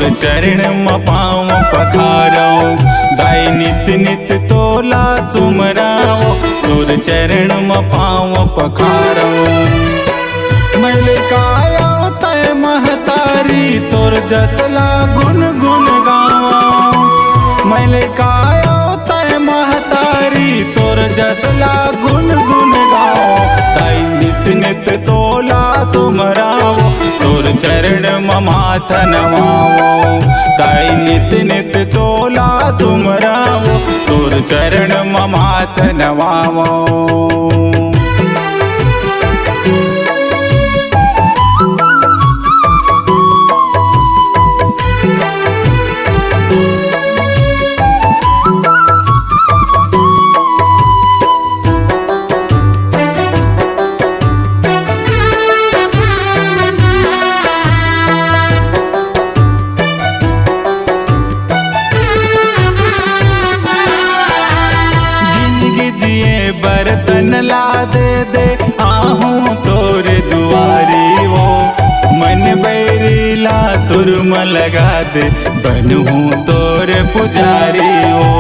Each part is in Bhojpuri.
तोर चरण म पाँव पखारो, दाई नित नित तोला सुमराओ, तोर चरण म पाँव पखारो। मैले काया तय महतारी, तोर जसला गुन गुन गावा। मैले काया तय महतारी, तोर जसला गुन गुन गाओ, ताई नित नित तोला सुमराओ, तोर चरण म माथ नवाओ। ताई नित नित तोला सुमराओ, तोर चरण म माथ नवाओ। बर्तन ला दे आहूँ तोर दुआरी वो, मन बैरीला सुरम लगा दे बनूँ तोर पुजारी वो।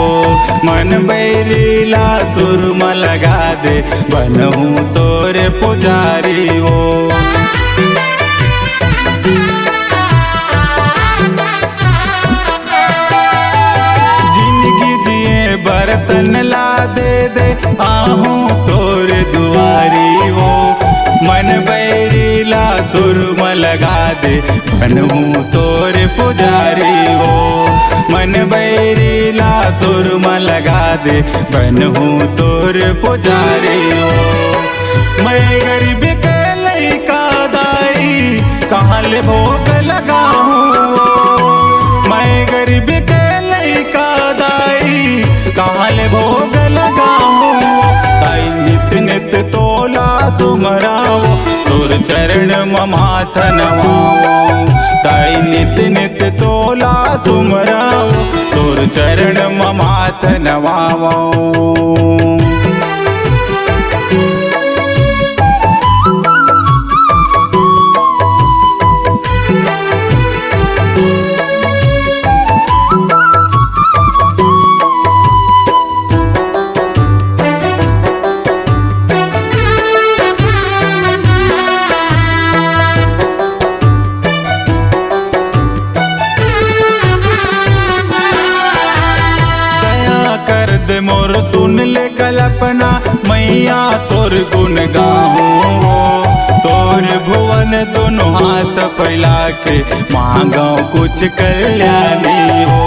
मन बैरीला सुरम लगा दे बनूँ तोर पुजारी वो। बर्तन ला दे आहूँ तोर दुआरी वो, मन बैरीला सुरम लगा दे बनूँ तोर पुजारी वो। मन बैरीला सुरम लगा दे बनूँ तोर पुजारी वो। मैं गरीब के लइका दाई, कहाँ ले भोग लगाऊँ। मैं गरीब के लइका दाई, कहाँ ले भोग लगाऊँ। ताई नित नित तोला सुमराओ, तोर चरण म माथ नवाओ। ताई नित नित तोला सुमराओ, तोर चरण म माथ नवाओ। दे मोर सुन ले कल्पना, मैया तोर गुण गाऊँ। तोर भुवन दोनों हाथ फैला के मांगो कुछ कल्याणी हो।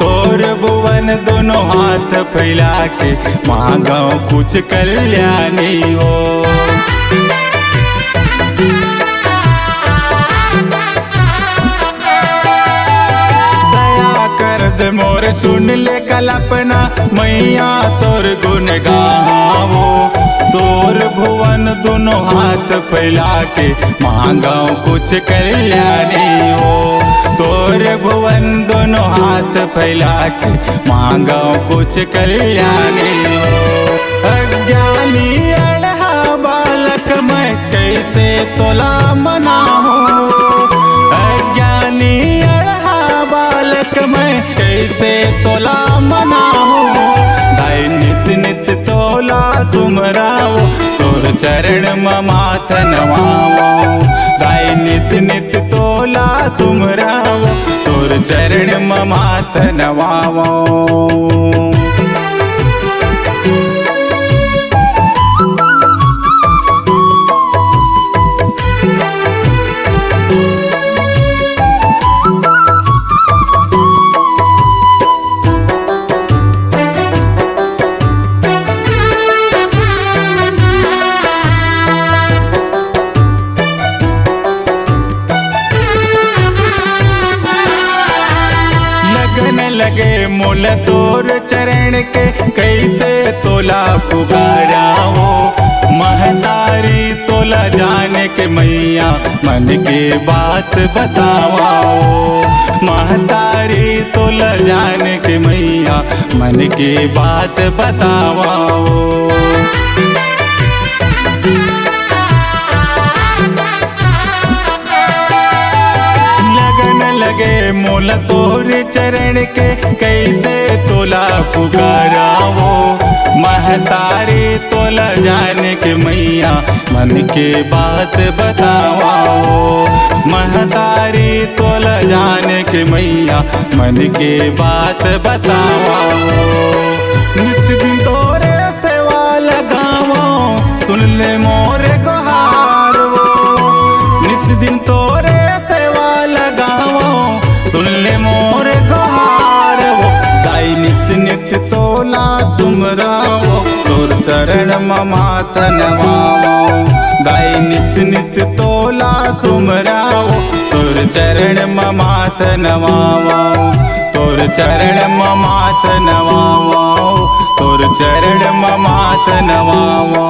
तोर भुवन दोनों हाथ फैला के मांगो कुछ कल्याणी हो। दे मोर सुन ले कल्पना, मैया तोर गुण गावो। तोर भुवन दोनों हाथ फैला के मांगो कुछ कल्याणी हो। तोर भुवन दोनों हाथ फैला के मांगो कुछ कल्याणी हो। अज्ञानी अड़हा बालक मैं कैसे तोला मनाऊँ। अज्ञानी अड़हा बालक मैं कैसे तोला मनाऊँ। दाई नित नित तोला सुमराओ, तोर चरण म माथ नवाओ। दाई नित नित तोला सुमराओ, तोर चरण म माथ नवाओ। लगे मोल तोर चरण के कैसे तोला पुकाराओ। महतारी तोला जाने के मैया मन के बात बतावाओ। महतारी तोला जाने के मैया मन के बात बतावाओ। लगे मोला तोर चरण के, कैसे तोला पुकारावो। महतारी तोला जाने के मैया मन के बात बतावाओ। महतारी तोला जाने के मैया मन के बात बतावाओ। निस दिन तोरे सेवा लगावो, सुन ले मोरे गुहार वो। निस दिन तोरे सेवा लगावो, सुन ले मोरे गुहार वो। दाई नित नित तोला सुमरावो, तोर चरण मात नवावो। दाई नित नित तोला सुमरावो, तोर चरण मात नवावो। तोर चरण मात नवावो, तोर चरण मात नवावो।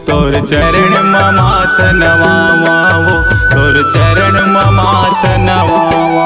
तोर चरण मात नवावो, तोर चरण मात नवावो।